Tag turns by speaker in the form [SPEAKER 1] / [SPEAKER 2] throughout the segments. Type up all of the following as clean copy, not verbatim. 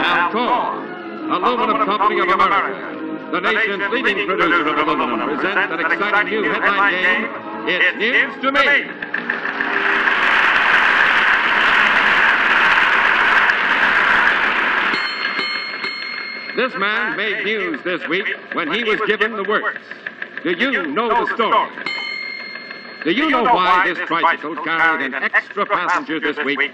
[SPEAKER 1] Alcoa, Aluminum Company of America, the nation's leading producer of aluminum, presents an exciting new headline game, It's News to Me. This man made news this week when he was given the works. Do you know the story? Do you know why this tricycle carried an extra passenger this week?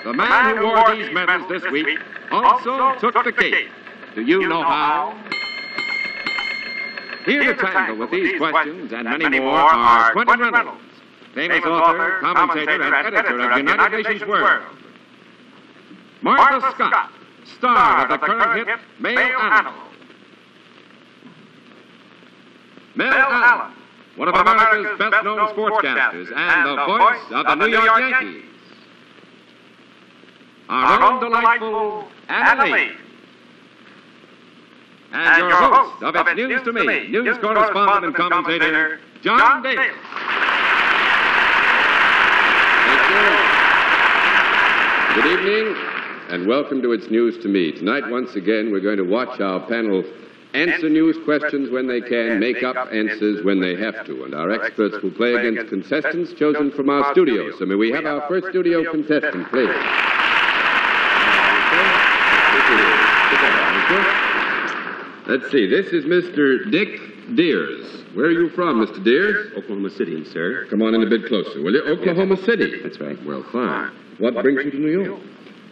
[SPEAKER 1] The man who wore these medals this week also took the cake. Do you know how? Here to tangle with these questions and many more are Quentin Reynolds, famous author, commentator, and editor of United Nations World. Martha Scott, star of the current hit Male Animal. Mel Allen, one of America's best-known sportscasters and the voice of the New York Yankees. Our own delightful Anna Lee. And your host of It's News to Me, news correspondent and commentator, John Davis.
[SPEAKER 2] Thank you. Good evening, and welcome to It's News to Me. Tonight, once again, we're going to watch our panel answer news questions when they can, make up answers when they have to. And our experts will play against contestants chosen from our studio. So may we have our first studio contestant, please. Let's see, this is Mr. Dick Deers. Where are you from, Mr. Deers?
[SPEAKER 3] Oklahoma City, sir.
[SPEAKER 2] Come on in a bit closer, will you? Oklahoma City.
[SPEAKER 3] That's right.
[SPEAKER 2] Well, fine. What brings you to New York?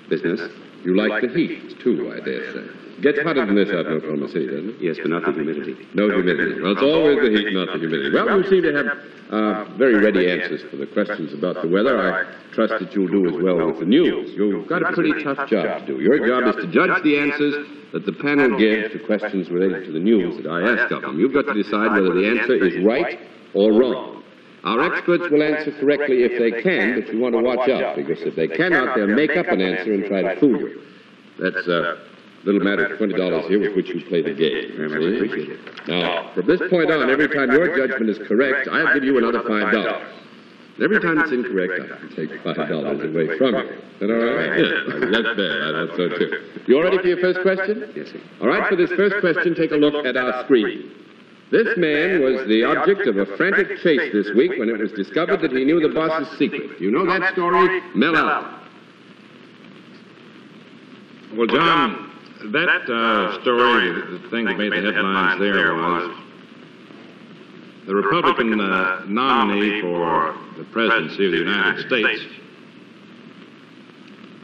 [SPEAKER 3] Business.
[SPEAKER 2] You like the heat, too, I dare say. Gets hotter than this out in Oklahoma City, doesn't it?
[SPEAKER 3] Yes, but not the humidity.
[SPEAKER 2] No humidity. Well, it's always the heat, not the humidity. Well, you seem to have very ready answers for the questions about the weather. I trust that you'll do as well with the news. You've got a pretty tough job to do. Your job is to judge the answers that the panel gives to questions related to the news that I ask of them. You've got to decide whether the answer is right or wrong. Our experts will answer correctly if they can, but you want to watch out, because if they cannot, they'll make up an answer and try to fool you. That's a little matter of $20 here with which you play the game.
[SPEAKER 3] Very much appreciate it.
[SPEAKER 2] Now, from this point on, every time your judgment is correct, I'll give you another $5. Every time it's incorrect, I can take $5 away from you. Is that all right? Yeah, that's bad. I thought so, too. You all ready for your first question?
[SPEAKER 3] Yes, sir.
[SPEAKER 2] All right, for this first question, take a look at our screen. This man was the object of a frantic chase this week when it was discovered that he knew the boss's secret. You know that story? Mel Allen.
[SPEAKER 1] Well, John, that story, the thing that made the headlines there was the Republican nominee for the presidency of the United States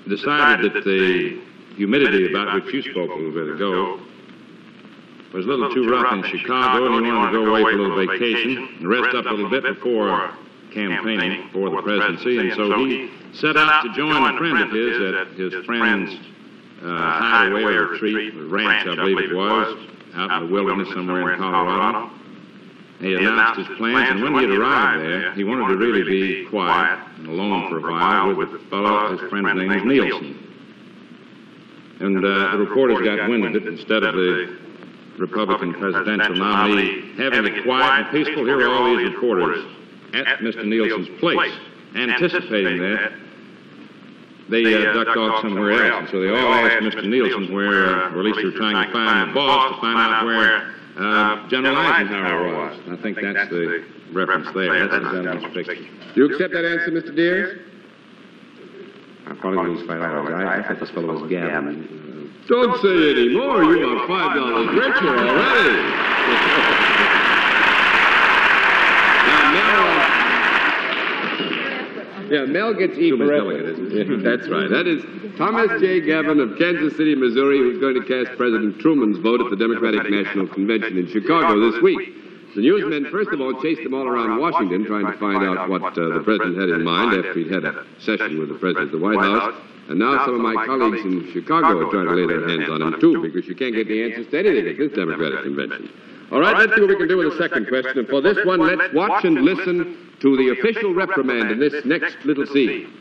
[SPEAKER 1] decided that the humidity about which you spoke a little bit ago was a little too rough in Chicago, and he wanted to go away for a little vacation and rest up a little bit before campaigning for the presidency, and so he set out to join a friend of his at his friend's hideaway or retreat, or ranch, I believe it was, out in the wilderness somewhere in Colorado. He announced his plans, and when he had arrived there, he wanted to really be quiet and alone for a while with the fellow, his friend's name was Nielsen. And the reporters got wind of it. Instead of the Republican presidential nominee having it quiet and peaceful, here are all these reporters at Mr. Nielsen's place, anticipating that. They ducked off somewhere else, and so they all asked Mr. Nielsen where, or at least they were trying to find the boss to find out where General Eisenhower was. I think that's the reference there. That's the gentleman's picture.
[SPEAKER 2] Do you accept that answer, Mr. Deers?
[SPEAKER 3] I probably lose $5. I thought this fellow was Gavin.
[SPEAKER 2] Don't say any more. You are $5 richer already. Now, Mel gets E for effort. That's right. That is Thomas J. Gavin of Kansas City, Missouri, who's going to cast President Truman's vote at the Democratic National Convention in Chicago this week. The newsmen, first of all, chased him all around Washington, trying to find out what the president had in mind after he'd had a session with the president at the White House. And now some of my colleagues in Chicago are trying to lay their hands on him, too, because you can't get the answers to anything at this Democratic convention. All right, let's see what we can do with the second question. And for this one, let's watch and listen to the official reprimand in this next little scene.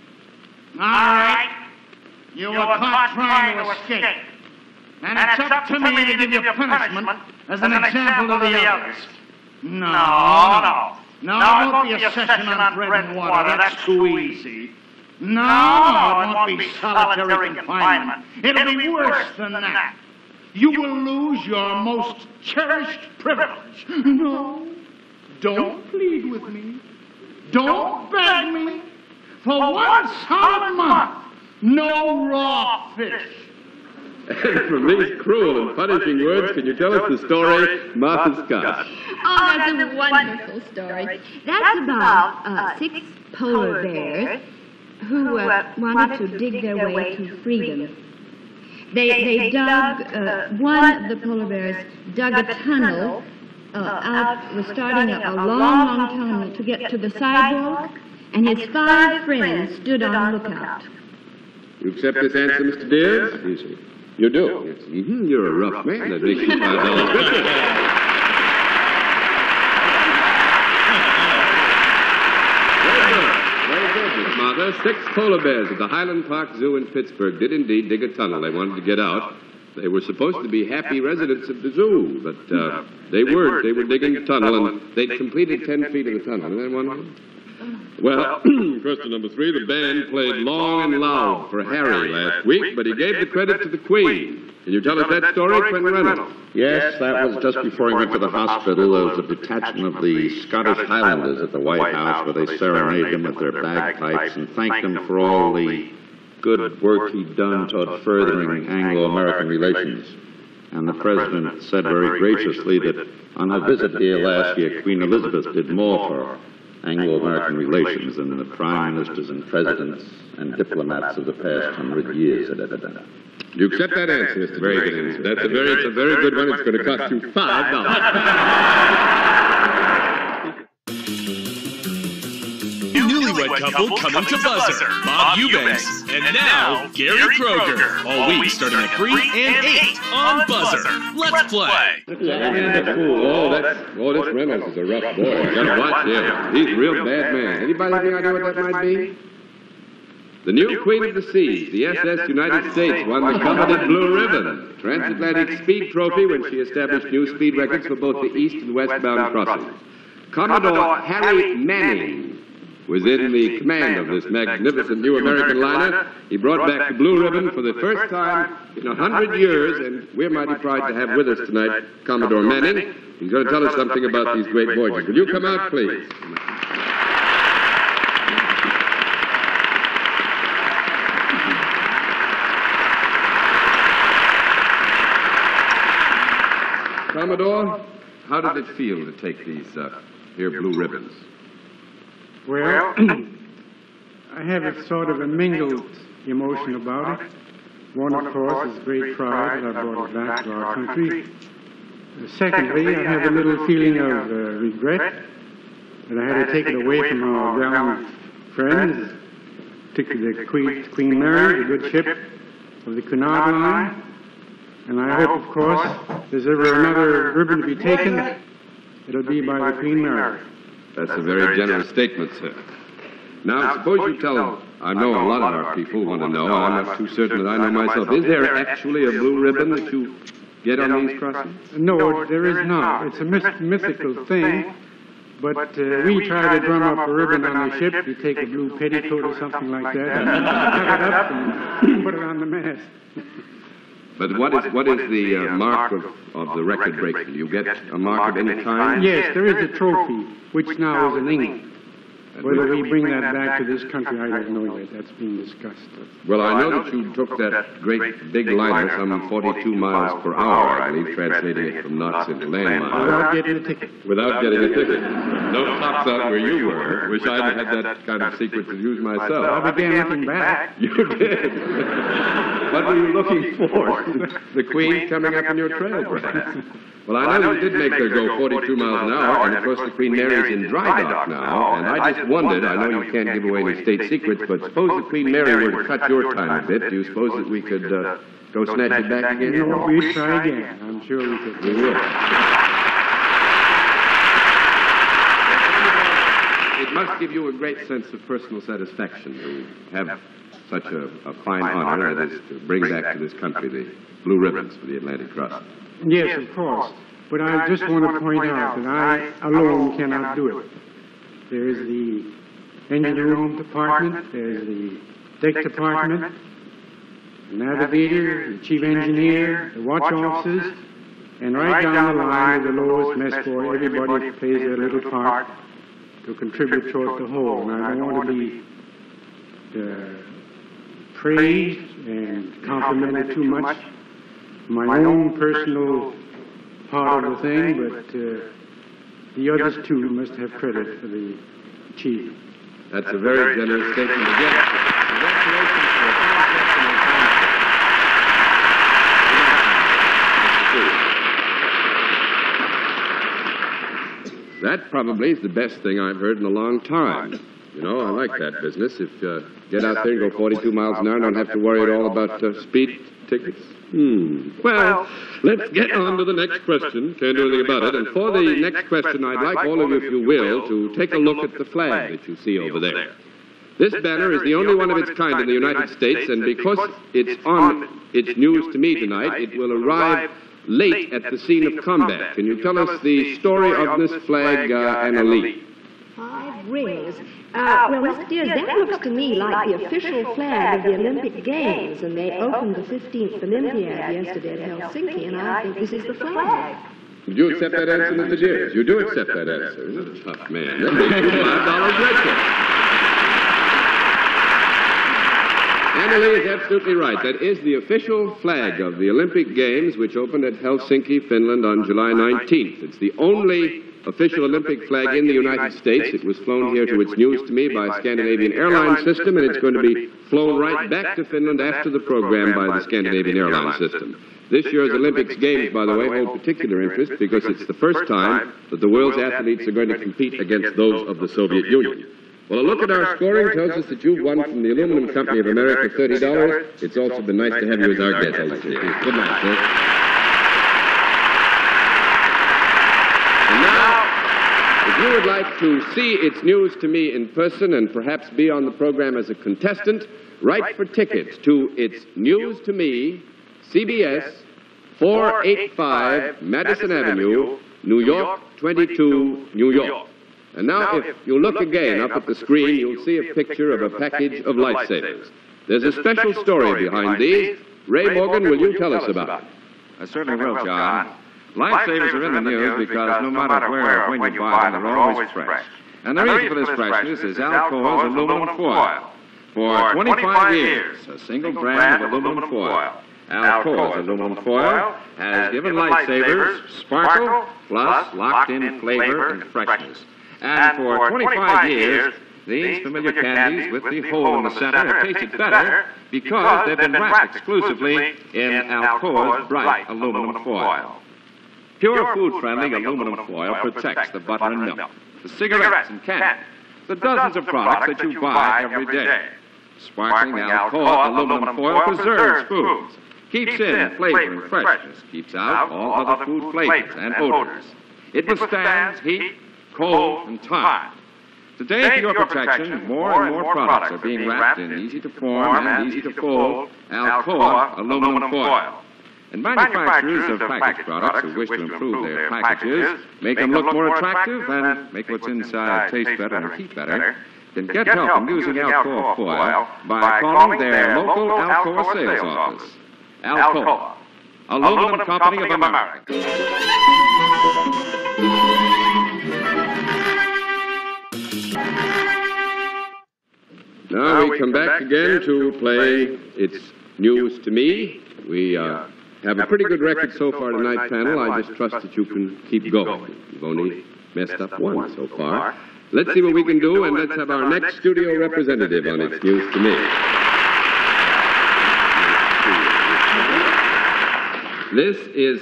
[SPEAKER 4] All right. You were caught trying to escape. And it's up to me to give you punishment as an example of the others. No, it won't be a session on bread and water. That's too easy. No, it won't be solitary confinement. It'll be worse than that. You will lose your most cherished privilege. No, don't plead with me. Don't beg me. For 1 solid month, no raw fish.
[SPEAKER 2] And from these cruel and punishing words, can you tell us the story, Martha Scott?
[SPEAKER 5] Oh, that's a wonderful story. That's about 6 polar bears who wanted to dig their way to freedom. They dug, one of the polar bears dug a tunnel was starting a long tunnel to get to the sidewalk, and his 5 friends stood on lookout.
[SPEAKER 2] You accept this answer, Mr. Dears?
[SPEAKER 3] Yes, sir.
[SPEAKER 2] You do? Yes. You're a rough man, at least you $5 business. Very good, Miss Martha. 6 polar bears at the Highland Park Zoo in Pittsburgh did indeed dig a tunnel. They wanted to get out. They were supposed to be happy residents of the zoo, but they weren't. They were digging a tunnel, and they'd completed 10 feet of the tunnel. Isn't that wonderful? Well, question number 3, the band played Long and Loud for Harry last week, but he gave the credit to the Queen. Can you tell us that story, Quentin Reynolds?
[SPEAKER 1] Yes, that was just before he went to the hospital. There was a detachment of the Scottish Highlanders at the White House where they serenaded him with their bagpipes and thanked him for all the good work he'd done toward furthering Anglo-American relations. And the President said very graciously that on her visit here last year, Queen Elizabeth did more for Anglo-American relations than the prime ministers and presidents and diplomats of the past 100 years had ever done.
[SPEAKER 2] You accept that answer, Mr. Very good answer. It's a very good one. It's going to cost you $5.
[SPEAKER 6] Newlywed couple coming to Buzzer. Bob Eubanks. And now, Gary Kroger. All week starting at 3 and 8 on Buzzer. Let's play.
[SPEAKER 2] Oh, this Reynolds is a rough boy. I gotta watch him. He's a real bad man. Anybody have any idea what that might be? The new Queen of the Seas, the SS United States, won the coveted Blue Ribbon, transatlantic speed trophy, when she established new speed records for both the east and westbound crossings. Commodore Harry Manning was in the command of this magnificent new American liner. He brought back the Blue Ribbon for the first time in 100 years, and we're mighty proud to have with us tonight Commodore Manning. He's going to tell us something about these great voyages. Will you come out, please? Commodore, how did it feel to take these here blue ribbons?
[SPEAKER 7] Well, I have a sort of a mingled emotion about it. One, of course, is great pride that I brought it back to our country. Secondly, I have a little feeling of regret that I had to take it away from our gallant friends, particularly the Queen Mary, the good ship of the Cunard Line. And I hope, of course, if there's ever another ribbon to be taken, it'll be by the Queen Mary.
[SPEAKER 2] That's a very generous statement, sir. Now, suppose you tell, I know a lot of our people want to know, and I'm not too certain that I know myself, is there actually a blue ribbon that you get on these crossings?
[SPEAKER 7] No, there is not. It's a mythical thing, but we try to drum up a ribbon on the ship. You take a blue petticoat or something like that, and cut it up and put it on the mast.
[SPEAKER 2] But what is the mark of the record breaker? Do you get a mark of any kind?
[SPEAKER 7] Yes, there is a trophy, which now is in England. Whether we bring that back to this country, I don't know yet. That's being discussed.
[SPEAKER 2] Well, I know that you took that great big liner some 42 miles per hour, I believe, translating it from knots into land miles.
[SPEAKER 7] Without getting a ticket.
[SPEAKER 2] Without getting a ticket. No tops out where you were. Wish I'd had that kind of secret to use myself.
[SPEAKER 7] I began looking back.
[SPEAKER 2] You did. What were you looking for? The Queen coming up in your trail, perhaps? Well, I know you did make her go 42 miles an hour, and of course the Queen Mary's in dry dock now, and I just wondered, I know you can't give away any state secrets, but suppose the Queen Mary were to cut your time a bit, do you suppose that we could go snatch it back again?
[SPEAKER 7] No, we'd try again. I'm sure we could.
[SPEAKER 2] We will. It must give you a great sense of personal satisfaction to have such a fine honor, that is, to bring back to this country the blue ribbons for the Atlantic Crossing.
[SPEAKER 7] Yes, of course. But I just want to point out that I alone cannot do it. There is the engine room department, there's the deck department, the navigator, the chief engineer, the watch officers, and right down the line to the lowest mess boy. Everybody plays their little part to contribute toward the whole. And I don't want to be praised and complimented too much my own personal part of the thing, but the others too must have credit for the achievement.
[SPEAKER 2] That's a very generous statement again. Congratulations to the That probably is the best thing I've heard in a long time. You know, I like that business. If you get out there and go 42 miles an hour and don't have to worry at all about speed tickets. Well, let's get on to the next question. Can't do anything about it. And for the next question, I'd like all of you, if you will, to take a look at the flag that you see over there. This banner is the only one of its kind in the United States, and because it's on its news to me tonight, it will arrive late at the scene of combat. Can you tell us the story of this flag, Anna Lee?
[SPEAKER 8] 5 rings. Well, Mr. Dears, that looks to me like the official flag of the Olympic Games, and they opened the 15th Olympiad yesterday at Helsinki, and I think this is the flag.
[SPEAKER 2] Would you accept that answer, Mr. Dears? You do accept that answer. You're a tough man. That makes you $5 richer. Anna Lee is absolutely right. That is the official flag of the Olympic Games, which opened at Helsinki, Finland on July 19th. It's the only official Olympic flag in the United States. It was flown here to its news to me by Scandinavian Airlines System, and it's going to be flown right back to Finland after the program by the Scandinavian Airlines System. This year's Olympics Games, by the way, hold particular interest because it's the first time that the world's athletes are going to compete against those of the Soviet Union. Well, a look at our scoring tells us that you've won from the Aluminum Company of America $30. It's also been nice to have you as our guest. Good night, sir. And now, if you would like to see It's News to Me in person and perhaps be on the program as a contestant, write for tickets to It's News to Me, CBS, 485 Madison Avenue, New York, 22, New York. And now, if you look again up at the screen, you'll see a picture of a package of lifesavers. There's a special story behind these. Ray Morgan, will you tell us about it?
[SPEAKER 1] I certainly will, John. Lifesavers are in the news because no matter where or when you buy them, they're always fresh. And the reason for this freshness is Alcoa's aluminum foil. For 25 years, a single brand of aluminum foil. Alcoa's aluminum foil has given lifesavers sparkle plus locked-in flavor and freshness. And for 25 years, these familiar candies with the hole in the center have tasted better because they've been wrapped exclusively in Alcoa's bright aluminum foil. Pure food-friendly aluminum foil protects the butter and milk, the cigarettes and candy, the dozens of products that you buy every day. Sparkling Alcoa aluminum foil preserves foods, keeps in flavor and freshness, keeps out all other food flavors and odors. It withstands heat, cold, and time. Today, for your protection, more and more products are being wrapped in easy-to-form and easy-to-fold Alcoa aluminum foil. And manufacturers of packaged products who wish to improve their packages, make them look more attractive, and make what's inside taste better and keep better, can get help in using Alcoa foil by calling their local Alcoa sales office. Alcoa, Aluminum Company of America.
[SPEAKER 2] Now we come back again to play It's News to Me. We have a pretty good record so far tonight, panel. I just trust that you can keep going. You've only messed up one so far. Let's see what we can do, and let's have our next studio representative on It's News to Me. This is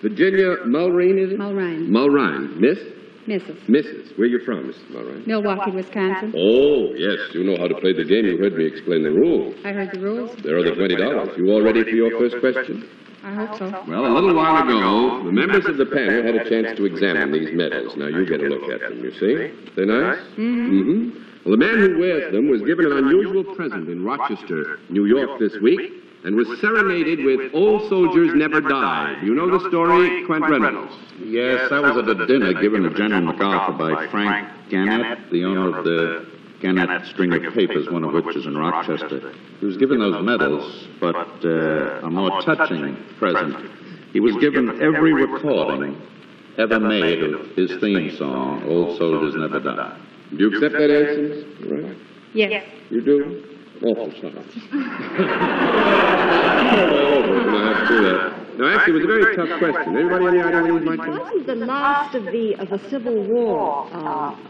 [SPEAKER 2] Virginia Mulrine, is it?
[SPEAKER 9] Mulrine.
[SPEAKER 2] Mulrine. Miss?
[SPEAKER 9] Mrs.
[SPEAKER 2] Mrs. Where are you from, Mrs. Mulrine?
[SPEAKER 9] Milwaukee, Wisconsin.
[SPEAKER 2] Oh, yes. You know how to play the game. You heard me explain the rules.
[SPEAKER 9] I heard the rules.
[SPEAKER 2] There are the $20. You all ready for your first question?
[SPEAKER 9] I hope so.
[SPEAKER 2] Well, a little while ago, the members of the panel had a chance to examine these medals. Now, you get a look at them, you see? They're nice? Mm-hmm. Well, the man who wears them was given an unusual present in Rochester, New York this week, and was serenaded with Old Soldiers Never Die. Do you know the story, Quint Reynolds?
[SPEAKER 10] Yes, I was at a dinner given to General MacArthur by Frank Gannett, the owner of the
[SPEAKER 1] Gannett string of papers, one of which is in Rochester. He was given those medals, but a more touching present. He was given every recording ever made of his theme song, Old Soldiers Never Die.
[SPEAKER 2] Do you accept that answer? Right?
[SPEAKER 9] Yes.
[SPEAKER 2] You do? Awful sorry. I have to do that. No, actually, it was a very tough question. Anybody any idea what he might do?
[SPEAKER 8] Wasn't the last of the Civil War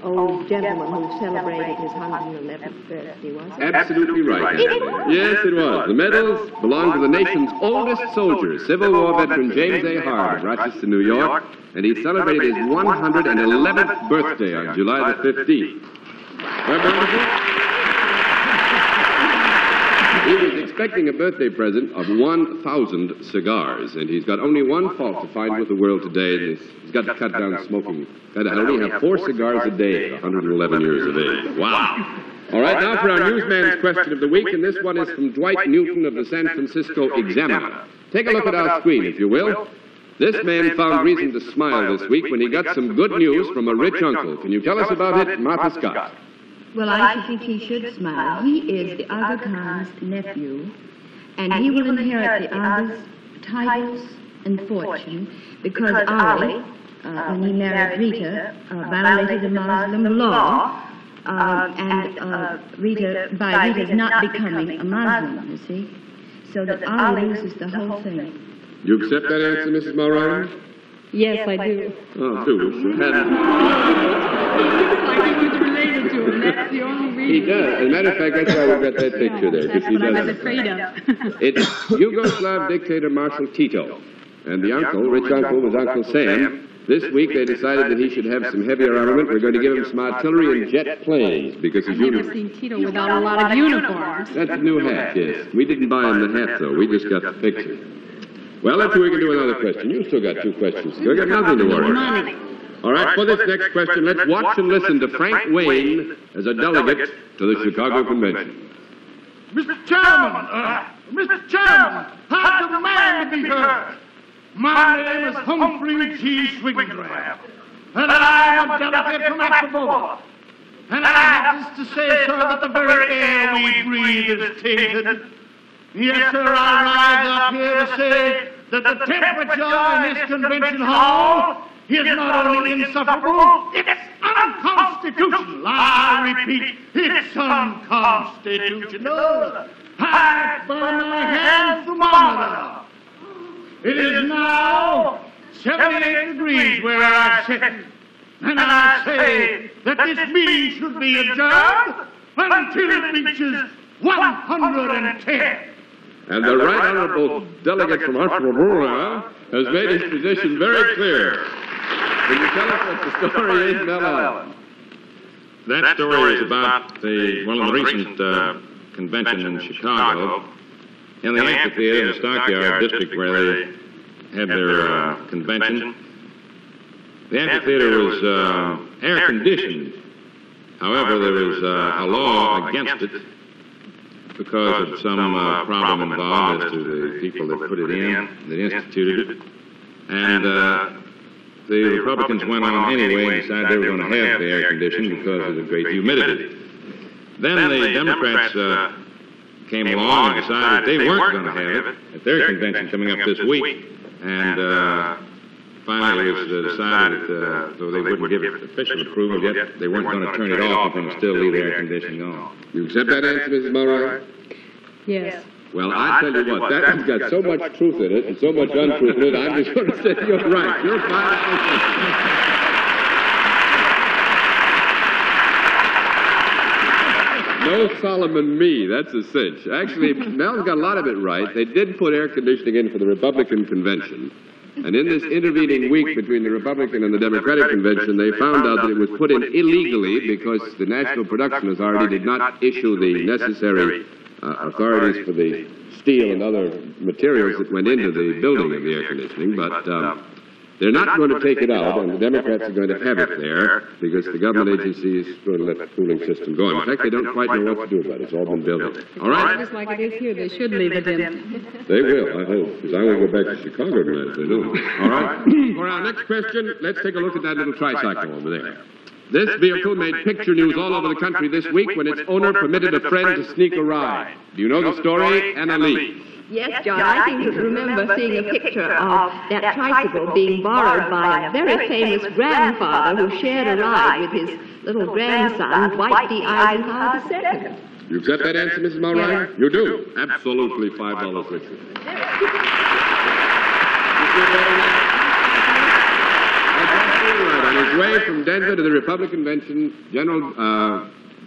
[SPEAKER 8] old gentleman who celebrated his 111th birthday, was it?
[SPEAKER 2] Absolutely right. Yes, it was. The medals belong to the nation's oldest soldier, Civil War veteran James A. Hard of Rochester, New York, and he celebrated his 111th birthday on July the 15th. Isn't that wonderful? He was expecting a birthday present of 1,000 cigars, and he's got only one fault to find with the world today, and he's got to cut down smoking. Got to only have 4 cigars a day at 111 years of age. Wow. All right, now for our newsman's question of the week, and this one is from Dwight Newton of the San Francisco Examiner. Take a look at our screen, if you will. This man found reason to smile this week when he got some good news from a rich uncle. Can you tell us about it, Martha Scott?
[SPEAKER 5] Well, I should think he should smile. He is the Aga Khan's nephew, and he will inherit the Aga's titles and fortune because Ali, when he married Rita, violated the Muslim law, and Rita's not becoming a Muslim, you see, so that Ali loses the whole thing.
[SPEAKER 2] You accept that answer, Mrs. Mulroney?
[SPEAKER 9] Yes, I do.
[SPEAKER 2] Oh, do.
[SPEAKER 9] Like he was related to him. That's the only reason.
[SPEAKER 2] He does. As a matter of fact, that's why we've got that picture there.
[SPEAKER 9] That's
[SPEAKER 2] He
[SPEAKER 9] what I was
[SPEAKER 2] does.
[SPEAKER 9] afraid of.
[SPEAKER 2] It's Yugoslav dictator Marshal Tito. And the uncle, rich uncle, was Uncle Sam. This week they decided that he should have some heavier armament. We're going to give him some artillery and jet planes because
[SPEAKER 9] I've
[SPEAKER 2] his
[SPEAKER 9] never seen Tito without a lot of uniforms.
[SPEAKER 2] That's a new hat, yes. We didn't buy him the hat, though. We just got the picture. Well, let's see if we can do another question. You still got 2 questions. Still got nothing to worry about. All right, for this next question, let's watch and listen to Frank Wayne as a delegate to the Chicago Convention.
[SPEAKER 4] Mr. Chairman, I demand to be heard. My name is Humphrey G. Swingrab, and I am a delegate from Acapulco. And I have this to say, sir, that the very air we breathe is tainted. Yes, sir, I rise up here to say that the temperature in this convention hall is not only insufferable, it's unconstitutional. I repeat, it's unconstitutional. I burn my hand thermometer. It is now 78 degrees where I sit, and I say that this meeting should be adjourned until it reaches 110.
[SPEAKER 2] And the Right Honorable Delegate from Arthur has made his position very clear. Can you tell us what the story is, Mel Allen?
[SPEAKER 1] That story is about the recent convention in Chicago, in the amphitheater in the Stockyard district where they had their convention. The amphitheater was air-conditioned. However, there was a law against it because of some problem involved as to the people that put it in, that instituted it. And the Republicans went on anyway and decided they were going to have the air conditioning because of the great humidity. Then the Democrats came along and decided they weren't going to have it at their convention coming up this week. And finally it was decided that though they wouldn't give it official approval yet, they weren't going to turn it off and still leave the air conditioning on.
[SPEAKER 2] You accept that answer, Mrs. Mulroney?
[SPEAKER 9] Yes.
[SPEAKER 2] Well, I tell you what, that one's got so much truth in it and so much untruth in it, I'm just going to say you're right. You're fine. No Solomon me, that's a cinch. Actually, Mel's got a lot of it right. They did put air conditioning in for the Republican convention. And in this intervening week between the Republican and the Democratic convention, they found out that it was put in illegally because the National Production Authority did not issue the necessary authorities for the steel and other materials that went into the building of the air conditioning, but they're not going to take it out, and the Democrats are going to have it there because the government agency is going to let the cooling system go. In fact, they don't quite know what to do about it. It's all been built in. All right?
[SPEAKER 9] Just like it is here, they should leave it in.
[SPEAKER 2] They will, I hope, because I want to go back to Chicago tonight if they do. All right? For our next question, let's take a look at that little tricycle over there. This vehicle made picture news all over the country this week when its owner permitted a friend to sneak a ride. Do you know the story, Anna Lee?
[SPEAKER 8] Yes, John, I seem to remember seeing a picture of that tricycle being borrowed by a very famous grandfather who shared a ride with his little grandson, Dwight D. Eisenhower II.
[SPEAKER 2] You accept that answer, Mrs. Mulroy? You do? Absolutely $5, Richard. On his way from Denver to the Republican convention, General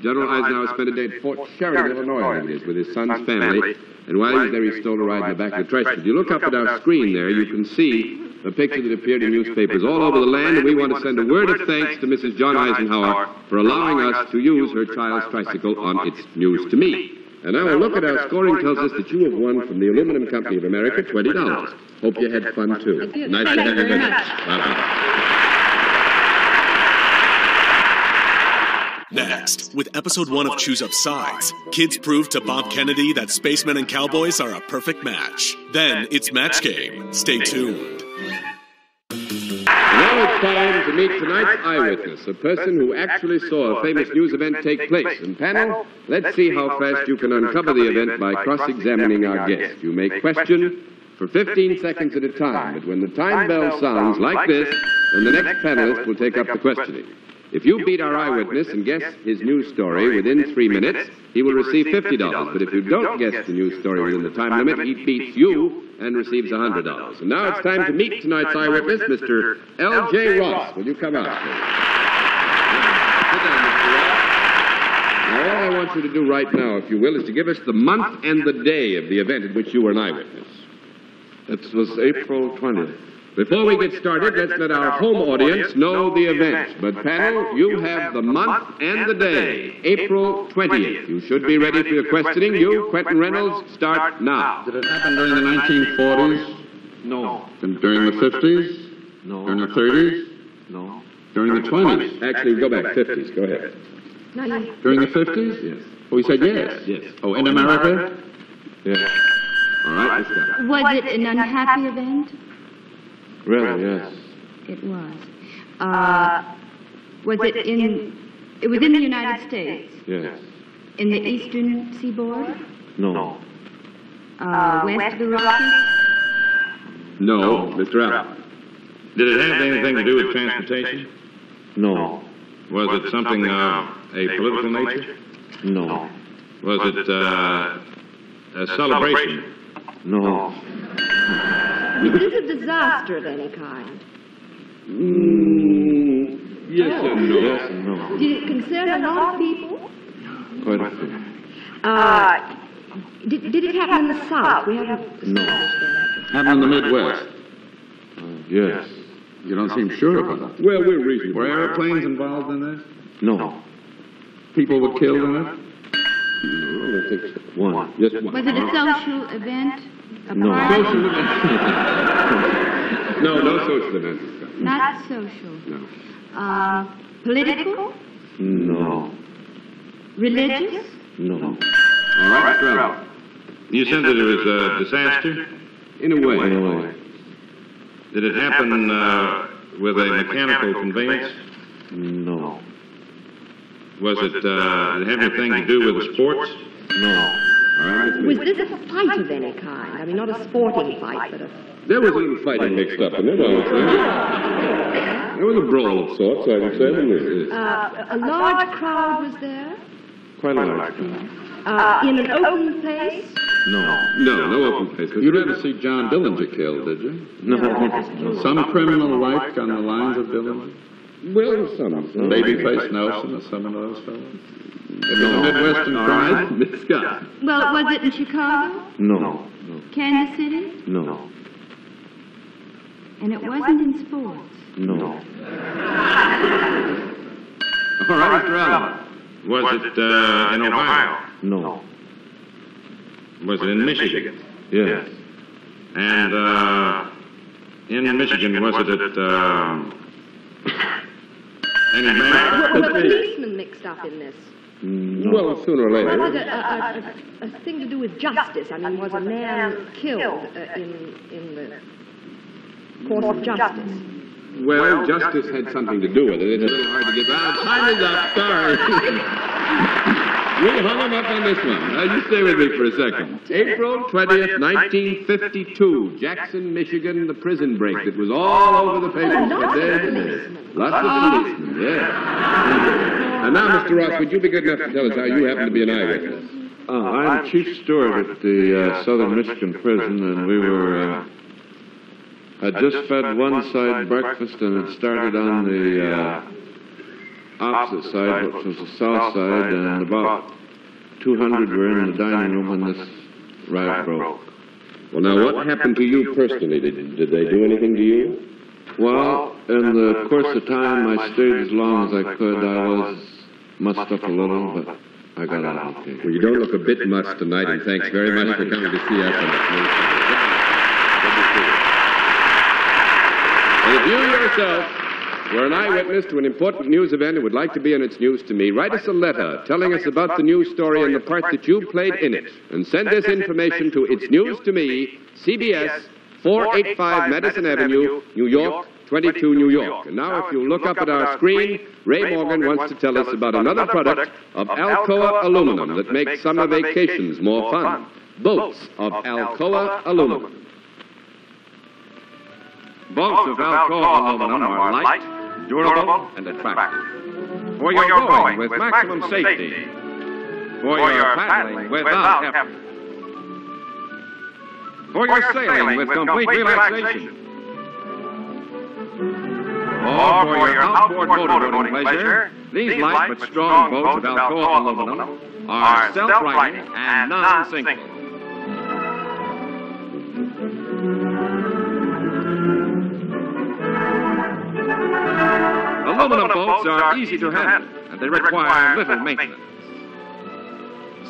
[SPEAKER 2] Eisenhower spent a day at Fort Sheridan, Illinois, I think it is, with his son's family. And while he was there, he stole a ride in the back of the tricycle. If you look up at our screen there, you can see a picture that appeared in newspapers all over the land, and we want to send a word of thanks to Mrs. John Eisenhower for allowing us to use her child's tricycle on its News to Me. And now a look at our scoring tells us that you have won from the Aluminum Company of America $20. Hope you had fun, too. Nice to have you with us. Bye-bye.
[SPEAKER 6] Next, with episode 1 of Choose Up Sides, kids prove to Bob Kennedy that spacemen and cowboys are a perfect match. Then it's Match Game. Stay tuned.
[SPEAKER 2] Now it's time to meet tonight's eyewitness, a person who actually saw a famous news event take place. And panel, let's see how fast you can uncover the event by cross-examining our guest. You may question for 15 seconds at a time, but when the time bell sounds like this, then the next panelist will take up the questioning. If you beat our eyewitness and guess his news story within 3 minutes, he will receive $50. But if you don't guess the news story within the time limit, he beats you and receives $100. And now it's time to meet tonight's eyewitness, Mr. L.J. Ross. Will you come out, please? Sit down, Mr. Ross. Now, all I want you to do right now, if you will, is to give us the month and the day of the event at which you were an eyewitness.
[SPEAKER 3] It was April 20th.
[SPEAKER 2] Before we get started, let's let our home audience know the event. But panel, you have the month and the day, April 20th. You should be ready for your questioning. You, Quentin Reynolds, start now.
[SPEAKER 3] Did it happen during the 1940s? No.
[SPEAKER 1] During the 50s?
[SPEAKER 3] No.
[SPEAKER 1] During the 30s?
[SPEAKER 3] No.
[SPEAKER 1] During the 20s?
[SPEAKER 2] Actually, go back 50s. Go ahead.
[SPEAKER 1] During the 50s?
[SPEAKER 2] Yes.
[SPEAKER 1] Oh, he said yes.
[SPEAKER 2] Yes.
[SPEAKER 1] Oh, in America?
[SPEAKER 3] Yes.
[SPEAKER 2] All right, let's go.
[SPEAKER 5] Was it an unhappy event?
[SPEAKER 3] Really, yes.
[SPEAKER 5] It was. Was it in the United States?
[SPEAKER 3] Yes.
[SPEAKER 5] In the eastern seaboard?
[SPEAKER 3] No.
[SPEAKER 5] West of the Rockies?
[SPEAKER 2] No, Mr. Allen.
[SPEAKER 1] Did it have anything to do with transportation?
[SPEAKER 3] No.
[SPEAKER 1] Was it something of a political nature?
[SPEAKER 3] No.
[SPEAKER 1] Was it a celebration?
[SPEAKER 3] No.
[SPEAKER 8] Was this a disaster of any kind?
[SPEAKER 2] Yes and no.
[SPEAKER 3] Yes and no.
[SPEAKER 8] Did it concern a lot of people?
[SPEAKER 3] Quite a few.
[SPEAKER 8] Did it happen in the South? We haven't
[SPEAKER 3] No.
[SPEAKER 1] Happened in the Midwest.
[SPEAKER 3] Yes.
[SPEAKER 1] You don't seem sure about it.
[SPEAKER 2] Well, we're reasonable.
[SPEAKER 1] Were airplanes involved in this?
[SPEAKER 3] No.
[SPEAKER 1] People were killed in it?
[SPEAKER 2] No, I don't think so.
[SPEAKER 3] One.
[SPEAKER 2] Yes, one.
[SPEAKER 5] Was it a social event? A
[SPEAKER 3] No.
[SPEAKER 5] party?
[SPEAKER 2] Social event. No social event.
[SPEAKER 5] Not social.
[SPEAKER 2] No.
[SPEAKER 5] Political?
[SPEAKER 3] No.
[SPEAKER 5] Religious?
[SPEAKER 3] No.
[SPEAKER 2] All right, Mr. Allen.
[SPEAKER 1] You said that it was a disaster?
[SPEAKER 2] In a way.
[SPEAKER 3] By the way.
[SPEAKER 1] Did it happen with a mechanical conveyance?
[SPEAKER 3] No.
[SPEAKER 1] Was it, did it have anything to do with the sports?
[SPEAKER 3] No.
[SPEAKER 2] All right, Miss
[SPEAKER 8] Was
[SPEAKER 2] Lee.
[SPEAKER 8] this a fight of any kind? I mean, not a sporting fight, but a...
[SPEAKER 2] There was a little fighting mixed up in it, I would say. There was a brawl of sorts, I would say.
[SPEAKER 8] A large crowd was there?
[SPEAKER 3] Quite a large crowd.
[SPEAKER 8] In an open place?
[SPEAKER 3] No.
[SPEAKER 2] No open place.
[SPEAKER 1] You didn't see John Dillinger killed, did you?
[SPEAKER 3] No.
[SPEAKER 1] Some criminal like on the lines of Dillinger?
[SPEAKER 2] Well, some.
[SPEAKER 1] Babyface Nelson or some of those fellows? In the Midwestern
[SPEAKER 2] All
[SPEAKER 1] crime?
[SPEAKER 2] right, Miss Scott.
[SPEAKER 5] Well, was it in Chicago?
[SPEAKER 3] No.
[SPEAKER 5] Kansas City?
[SPEAKER 3] No.
[SPEAKER 5] And it wasn't in sports.
[SPEAKER 3] No.
[SPEAKER 2] All right, Mr. Allen.
[SPEAKER 1] Was it in Ohio?
[SPEAKER 3] No.
[SPEAKER 1] Was it in Michigan?
[SPEAKER 3] Yes.
[SPEAKER 1] And in Michigan, was it at any bank?
[SPEAKER 8] Were policemen mixed up in this?
[SPEAKER 3] No.
[SPEAKER 2] Well, sooner or later.
[SPEAKER 8] Was it a thing to do with justice? I mean, was a man killed in the course of justice?
[SPEAKER 2] Well, justice had something to do with it. It's a little hard to get out. Time is up. Sorry. We hung him up on this one. Now, you stay with me for a second. April 20th, 1952, Jackson, Michigan, the prison break that was all over the papers. But there it is. Lots of policemen, yeah. And now, Mr. Ross, would you be good enough to tell us how you happen to be an eyewitness?
[SPEAKER 1] I'm chief steward at the Southern Michigan prison, and we were... I just fed one side breakfast, and it started on the opposite side, which was the south side, and about 200 were in the dining room when this riot broke.
[SPEAKER 2] Well, now, what happened to you personally? Did they do anything to you?
[SPEAKER 1] Well, in the course of time, I stayed as long as I could. I was mussed up a little, but I got out okay.
[SPEAKER 2] Well, you don't look a bit mussed tonight, and thanks very much for coming to see us. And if you yourself were an eyewitness to an important news event and would like to be in its news to me, write us a letter telling us about the news story and the part that you played in it. And send this information to It's News to Me, CBS, 485 Madison Avenue, New York, 22 New York. And now if you look up at our screen, Ray Morgan wants to tell us about another product of Alcoa aluminum that makes summer vacations more fun. Boats of Alcoa aluminum.
[SPEAKER 3] Bolts of Alcoa aluminum are light, durable, and attractive. For your rowing with maximum safety. For your paddling without effort. For your sailing with complete relaxation. Or for your outboard motorboating pleasure, these light but strong boats of Alcoa aluminum are self-righting and non-sinking. Aluminum boats are easy to handle, and they require little maintenance.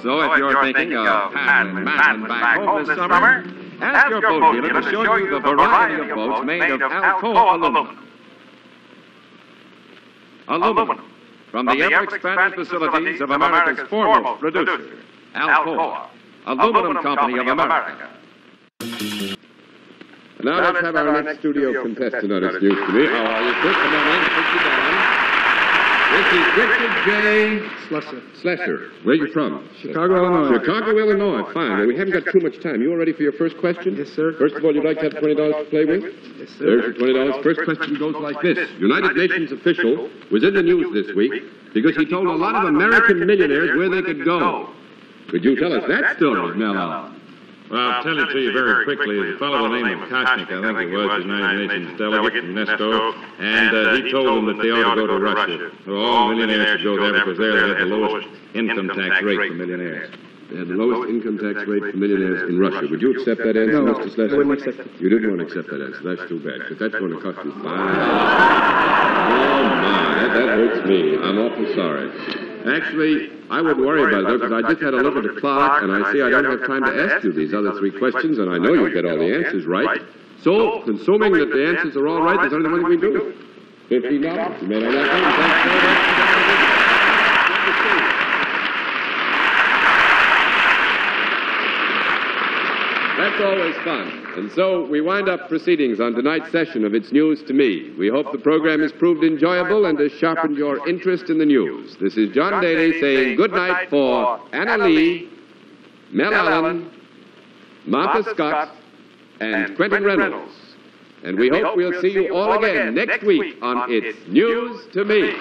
[SPEAKER 3] So if you're thinking of paddling back home this summer, ask your boat dealer to show you the variety of boats made of Alcoa aluminum. Aluminum, from the ever-expanded facilities of America's foremost producer, Alcoa, Aluminum Company of America.
[SPEAKER 2] Now let's have our next studio contestant on It's News to Me. How are you, Chris? Come on in, sit you down. This is Richard J. Slesser. Where are you from?
[SPEAKER 7] Chicago, Illinois.
[SPEAKER 2] Chicago, Illinois. Fine. Well, we haven't got too much time. You all ready for your first question?
[SPEAKER 7] Yes, sir.
[SPEAKER 2] First of all, you'd like to have $20 to play with?
[SPEAKER 7] Yes, sir.
[SPEAKER 2] There's your $20. First question goes like this. United Nations official was in the news this week because he told a lot of American millionaires where they could go. Could you tell us that story, Mel?
[SPEAKER 1] Well, I'll tell it to you very quickly. A fellow by the name of Koshnik, I think he was, United Nations delegate from UNESCO, and he told them that they ought to go to Russia. All millionaires should go there because there they had the lowest income tax rate for millionaires.
[SPEAKER 2] They had the lowest income tax rate for millionaires in Russia. Would you accept that answer,
[SPEAKER 7] No,
[SPEAKER 2] Mr. Slesser?
[SPEAKER 7] I wouldn't accept it.
[SPEAKER 2] You didn't want to accept that answer. That's too bad, because that's going to cost you $5. Oh, my, that hurts me. I'm awful sorry. Actually, I wouldn't worry about it, though, because I just had a look at the clock, and I see I don't have time to ask you these other three questions, and I know you'll get all the answers right. So, assuming that the answers are all right, there's only one thing we do. $15. You made all that fun. Thanks very much. That's always fun. And so we wind up proceedings on tonight's session of It's News to Me. We hope the program has proved enjoyable and has sharpened your interest in the news. This is John Daly saying good night for Anna Lee, Mel Allen, Martha Scott, and Quentin Reynolds. And we hope we'll see you all again next week on It's News to Me.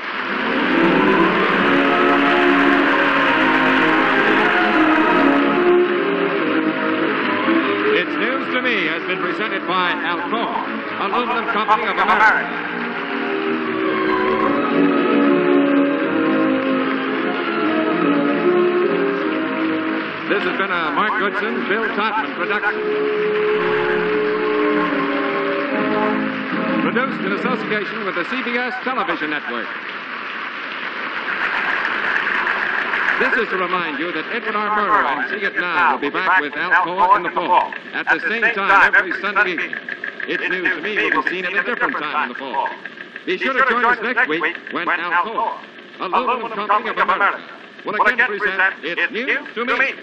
[SPEAKER 3] It's News to Me has been presented by Alcoa, Aluminum Company of America. This has been a Mark Goodson, Bill Todman production. Produced in association with the CBS Television Network. This is to remind you that Edward R. Murrow and See It Now will be back with Alcoa in the fall at the same time every Sunday evening. It's News to Me will be seen at a different time in the fall. Be sure to join us next week when Alcoa, Aluminum Company of America, will again present It's News to Me.